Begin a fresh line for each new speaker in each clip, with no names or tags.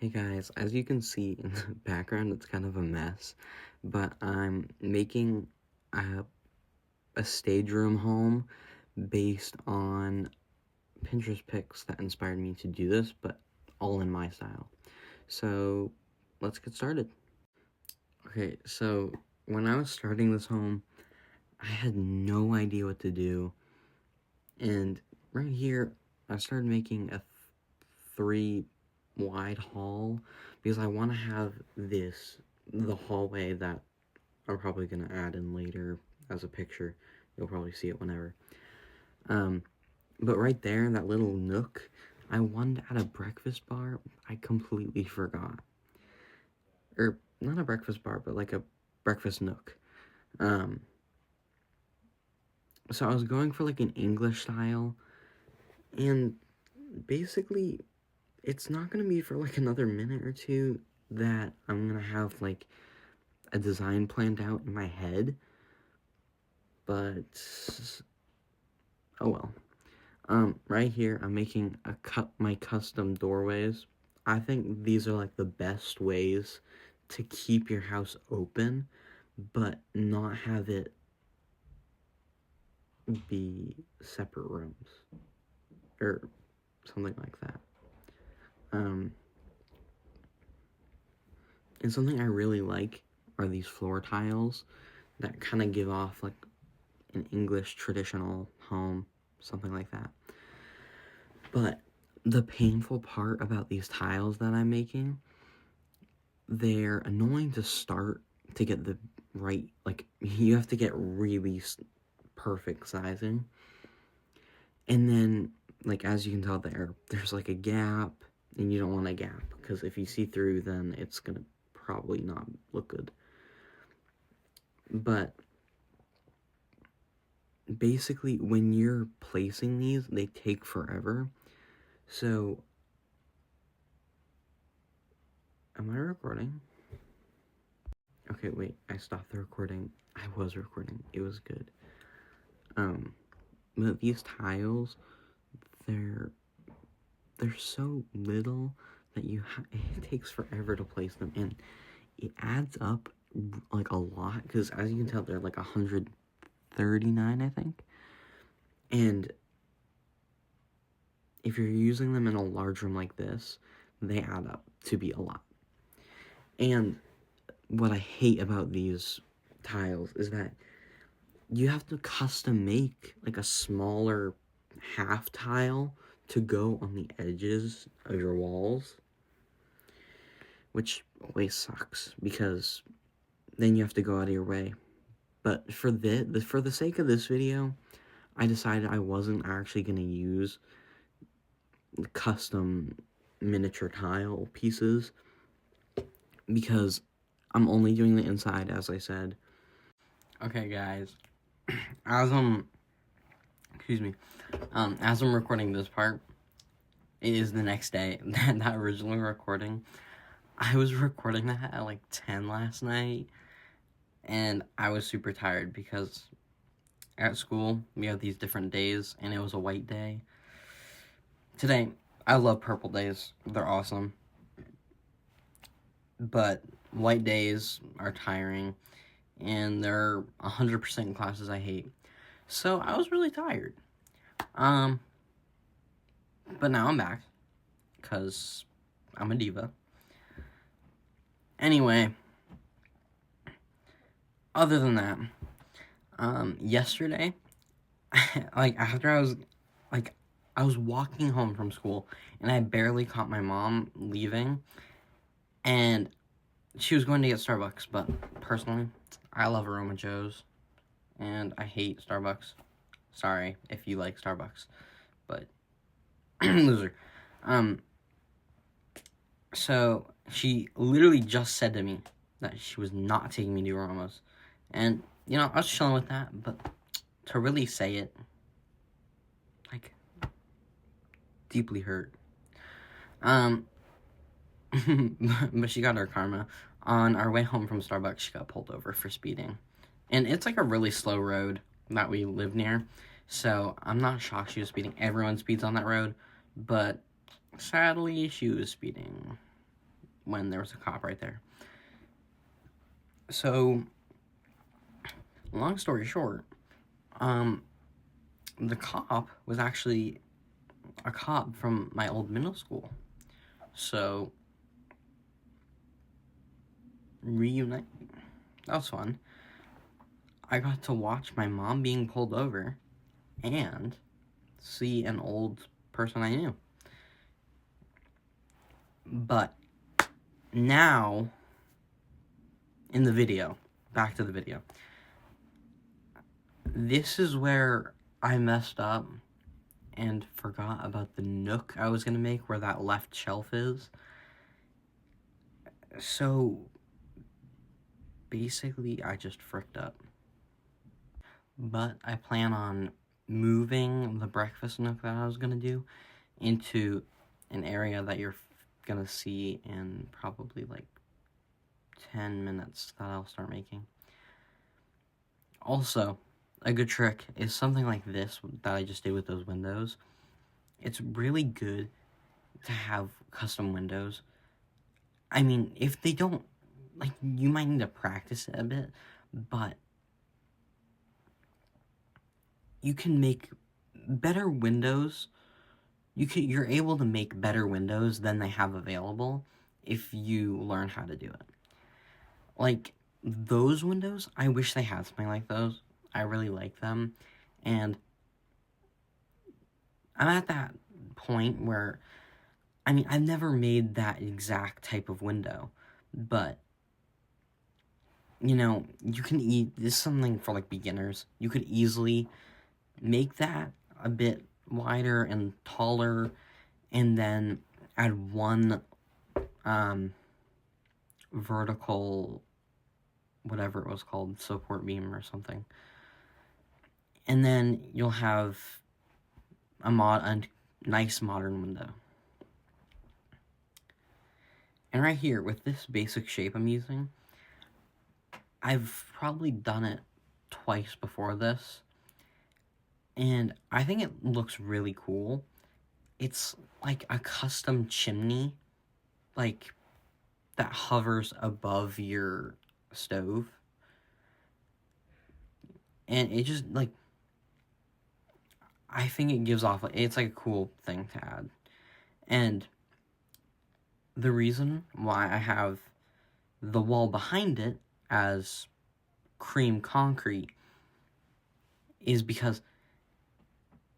Hey guys, as you can see in the background, it's kind of a mess, but I'm making a stage room home based on Pinterest pics that inspired me to do this, but all in my style. So let's get started. Okay, so when I was starting this home, I had no idea what to do, and right here, I started making a 3 wide hall because I want to have the hallway that I'm probably going to add in later as a picture. You'll probably see it whenever. But right there, that little nook, I wanted to add a breakfast bar. I completely forgot. Or, not a breakfast bar, but like a breakfast nook. So I was going for like an English style, and basically, it's not going to be for like another minute or two that I'm going to have like a design planned out in my head, but oh well. Right here, I'm making my custom doorways. I think these are like the best ways to keep your house open, but not have it be separate rooms or something like that. And something I really like are these floor tiles that kind of give off like an English traditional home, something like that. But the painful part about these tiles that I'm making, they're annoying to start to get the right, like, you have to get really perfect sizing. And then, like, as you can tell there's like a gap, and you don't want a gap, because if you see through, then it's gonna probably not look good. But basically, when you're placing these, they take forever. So, am I recording? Okay, wait, I stopped the recording. I was recording. It was good. But these tiles, they're so little that it takes forever to place them, and it adds up like a lot, because as you can tell, they're like 139, I think. And if you're using them in a large room like this, they add up to be a lot. And what I hate about these tiles is that you have to custom make like a smaller half tile to go on the edges of your walls, which always sucks because then you have to go out of your way. But for the sake of this video, I decided I wasn't actually going to use custom miniature tile pieces because I'm only doing the inside, as I said. Okay, guys, as I'm recording this part, it is the next day. That original recording, I was recording that at like 10 last night, and I was super tired because at school we have these different days, and it was a white day. Today, I love purple days. They're awesome. But white days are tiring, and there are 100% classes I hate. So I was really tired. But now I'm back, because I'm a diva. Anyway, other than that, yesterday, like, after I was walking home from school, and I barely caught my mom leaving, and she was going to get Starbucks, but personally, I love Aroma Joe's, and I hate Starbucks. Sorry if you like Starbucks, but loser. So she literally just said to me that she was not taking me to Aroma's, and you know, I was chilling with that, but to really say it, like, deeply hurt. But she got her karma. On our way home from Starbucks, she got pulled over for speeding. And it's like a really slow road that we live near, so I'm not shocked she was speeding. Everyone speeds on that road, but sadly, she was speeding when there was a cop right there. So, long story short, the cop was actually a cop from my old middle school. So, reuniting. That was fun. I got to watch my mom being pulled over and see an old person I knew. But now, in the video, back to the video, this is where I messed up and forgot about the nook I was going to make where that left shelf is. So, basically, I just fricked up. But I plan on moving the breakfast nook that I was going to do into an area that you're going to see in probably like 10 minutes that I'll start making. Also, a good trick is something like this that I just did with those windows. It's really good to have custom windows. I mean, if they don't, like, you might need to practice it a bit, but you can make better windows. You're able to make better windows than they have available if you learn how to do it. Like, those windows, I wish they had something like those. I really like them. And I'm at that point where, I mean, I've never made that exact type of window, but, you know, you can this is something for, like, beginners. You could easily make that a bit wider and taller, and then add one, vertical, whatever it was called, support beam or something. And then you'll have a nice modern window. And right here, with this basic shape I'm using, I've probably done it twice before this, and I think it looks really cool. It's like a custom chimney, like, that hovers above your stove. And it just, like, I think it gives off, it's like a cool thing to add. And the reason why I have the wall behind it as cream concrete is because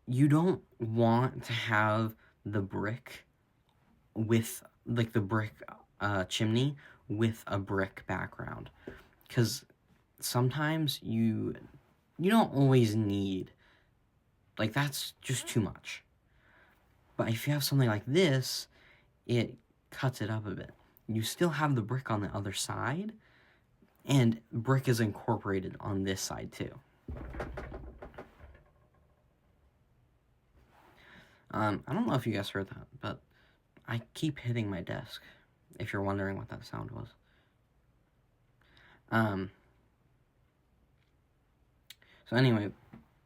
you don't want to have the brick with, like, the brick chimney with a brick background, because sometimes you don't always need, like, that's just too much. But if you have something like this, it cuts it up a bit. You still have the brick on the other side, and brick is incorporated on this side too. I don't know if you guys heard that, but I keep hitting my desk, if you're wondering what that sound was. So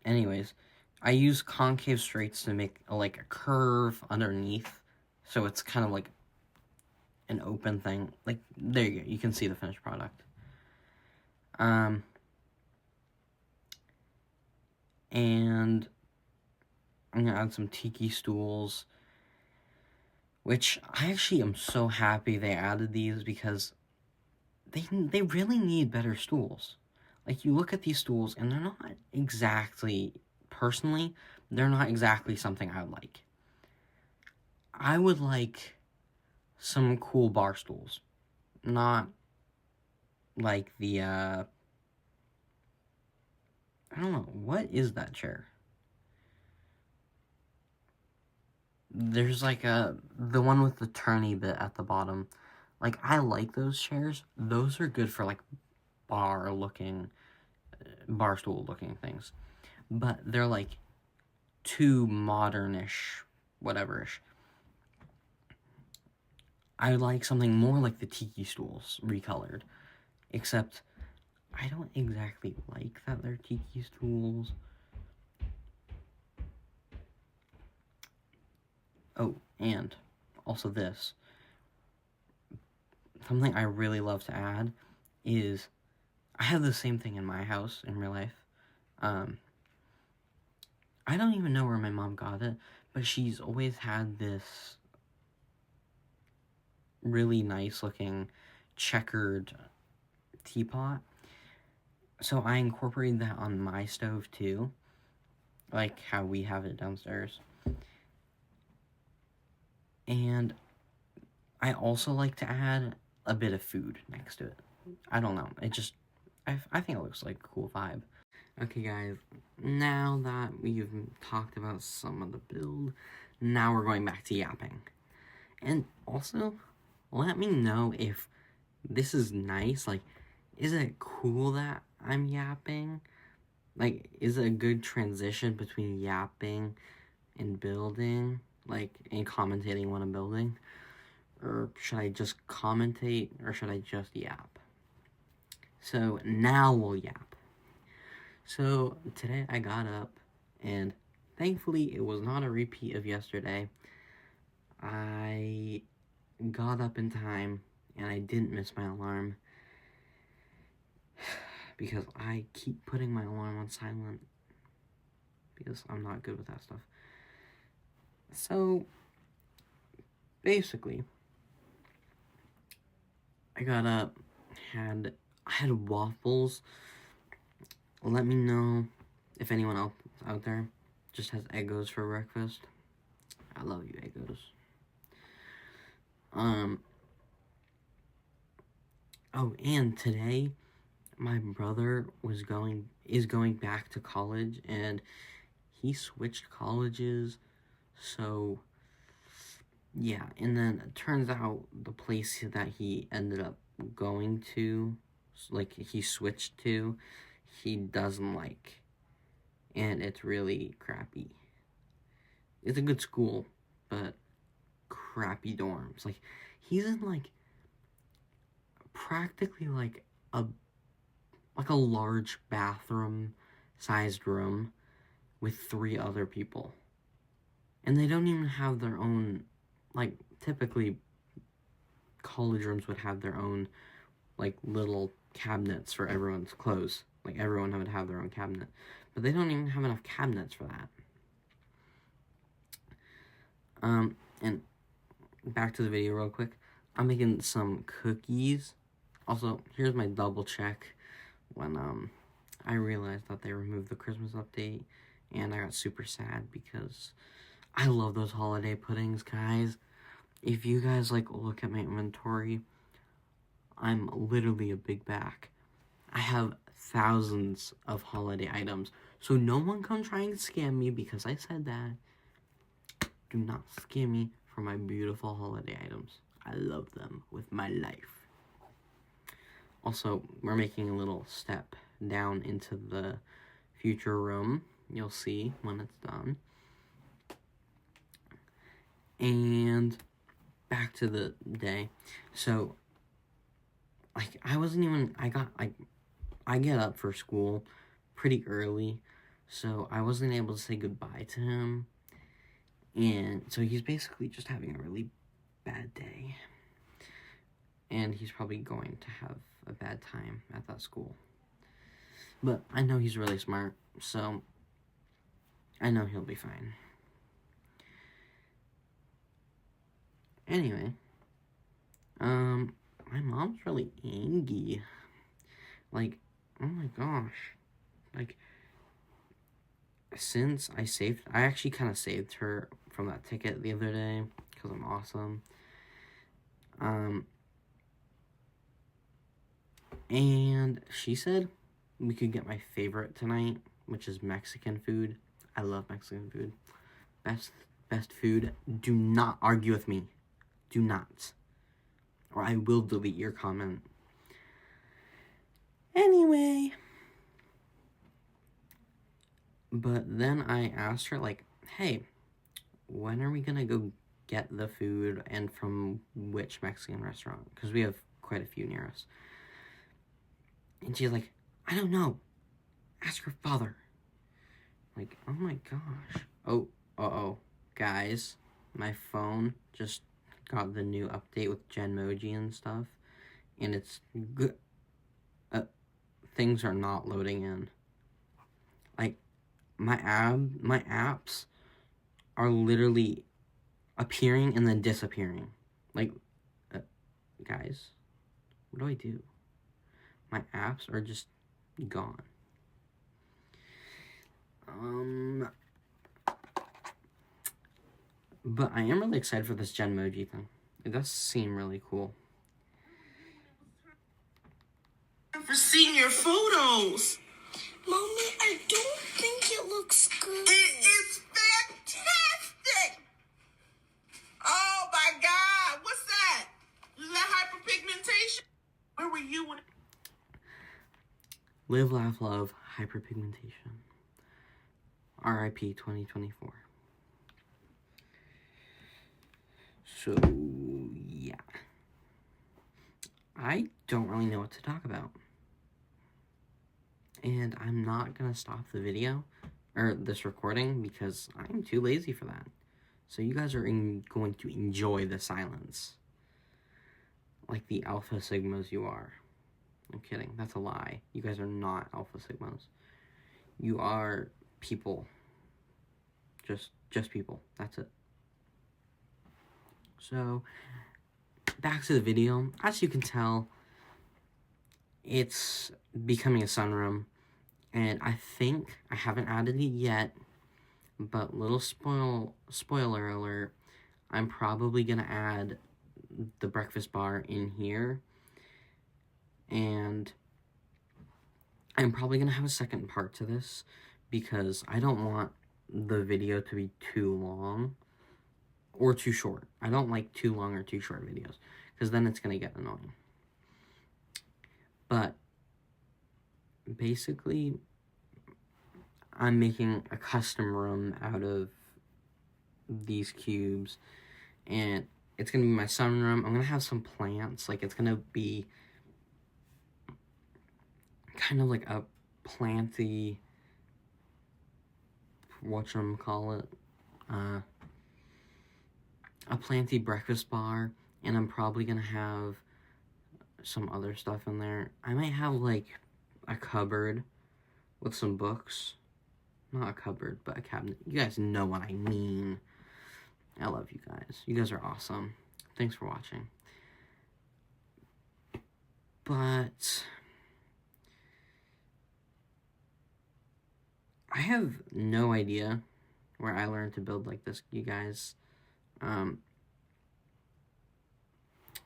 anyways, I use concave straights to make like a curve underneath, so it's kind of like an open thing. Like, there you go, you can see the finished product. And I'm gonna add some tiki stools, which I actually am so happy they added these, because they really need better stools. Like, you look at these stools and they're not exactly, personally, they're not exactly something I like. I would like some cool bar stools, not like the, I don't know, what is that chair? There's like the one with the turny bit at the bottom. Like, I like those chairs. Those are good for, like, bar stool looking things. But they're, like, too modernish, whatever-ish. I like something more like the tiki stools, recolored. Except, I don't exactly like that they're tiki stools. Oh, and also this. something I really love to add is I have the same thing in my house in real life. I don't even know where my mom got it, but she's always had this really nice looking checkered teapot. So I incorporated that on my stove too, like how we have it downstairs. And I also like to add a bit of food next to it. I don't know, it just, I think it looks like a cool vibe. Okay guys, now that we've talked about some of the build, now we're going back to yapping. And also, let me know if this is nice, like, is it cool that I'm yapping? Like, is it a good transition between yapping and building, like, and commentating when I'm building? Or should I just commentate, or should I just yap? So, now we'll yap. So, today I got up, and thankfully it was not a repeat of yesterday. I got up in time, and I didn't miss my alarm, because I keep putting my alarm on silent, because I'm not good with that stuff. So, basically, I got up, I had waffles. Let me know if anyone else out there just has Eggos for breakfast. I love you, Eggos. Oh, and today, my brother is going back to college, and he switched colleges, so yeah, and then it turns out the place that he ended up going to, like he switched to, he doesn't like, and it's really crappy. It's a good school, but crappy dorms. Like, he's in like practically like a large bathroom sized room with 3 other people, and they don't even have their own, like, typically college rooms would have their own like little cabinets for everyone's clothes, like everyone would have their own cabinet, but they don't even have enough cabinets for that. And back to the video real quick, I'm making some cookies. Also, here's my double check when I realized that they removed the Christmas update, and I got super sad because I love those holiday puddings, guys. If you guys like look at my inventory, I'm literally a big bag. I have thousands of holiday items, so no one come try and scam me because I said that. Do not scam me for my beautiful holiday items. I love them with my life. Also, we're making a little step down into the future room. You'll see when it's done. And back to the day. So, like, I get up for school pretty early, so I wasn't able to say goodbye to him. And so he's basically just having a really bad day. And he's probably going to have a bad time at that school. But I know he's really smart, so I know he'll be fine. Anyway, my mom's really angry. Like, oh my gosh. Like, since I actually kind of saved her from that ticket the other day, because I'm awesome. And she said we could get my favorite tonight, which is Mexican food. I love Mexican food. Best food. Do not argue with me. Do not. Or I will delete your comment. Anyway. But then I asked her, like, hey, when are we gonna go get the food, and from which Mexican restaurant? Because we have quite a few near us. And she's like, I don't know. Ask your father. Like, oh my gosh. Oh, uh-oh. Guys, my phone just got the new update with Genmoji and stuff. and it's good. Things are not loading in. Like, my apps are literally appearing and then disappearing. Like, guys, what do I do? My apps are just gone. But I am really excited for this Genmoji thing. It does seem really cool.
For seeing your photos. Mommy, I don't think it looks good. It is fantastic. Oh my God, what's that? Is that hyperpigmentation? Where were you when?
Live, laugh, love, hyperpigmentation. RIP 2024. So, yeah. I don't really know what to talk about. And I'm not going to stop the video, or this recording, because I'm too lazy for that. So you guys are going to enjoy the silence. Like the Alpha Sigmas you are. I'm kidding, that's a lie. You guys are not Alpha Sigmas. You are people. Just people, that's it. So, back to the video. As you can tell, it's becoming a sunroom. And I think, I haven't added it yet, but little spoiler alert, I'm probably going to add the breakfast bar in here. And I'm probably going to have a second part to this, because I don't want the video to be too long or too short. I don't like too long or too short videos, because then it's going to get annoying. But basically, I'm making a custom room out of these cubes, and it's going to be my sunroom. I'm going to have some plants. Like, it's going to be kind of like a planty, whatchamacallit, a planty breakfast bar, and I'm probably going to have some other stuff in there. I might have, like, a cupboard with some books. Not a cupboard, but a cabinet. You guys know what I mean. I love you guys. You guys are awesome. Thanks for watching. But I have no idea where I learned to build like this, you guys.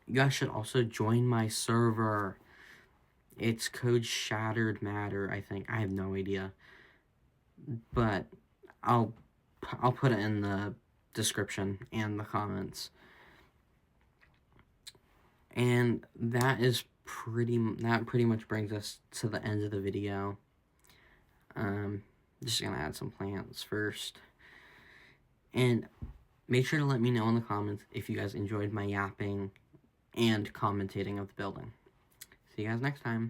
You guys should also join my server. It's code Shattered Matter, I think. I have no idea. But I'll put it in the description and the comments. And that pretty much brings us to the end of the video. Just gonna add some plants first. And make sure to let me know in the comments if you guys enjoyed my yapping and commentating of the building. See you guys next time.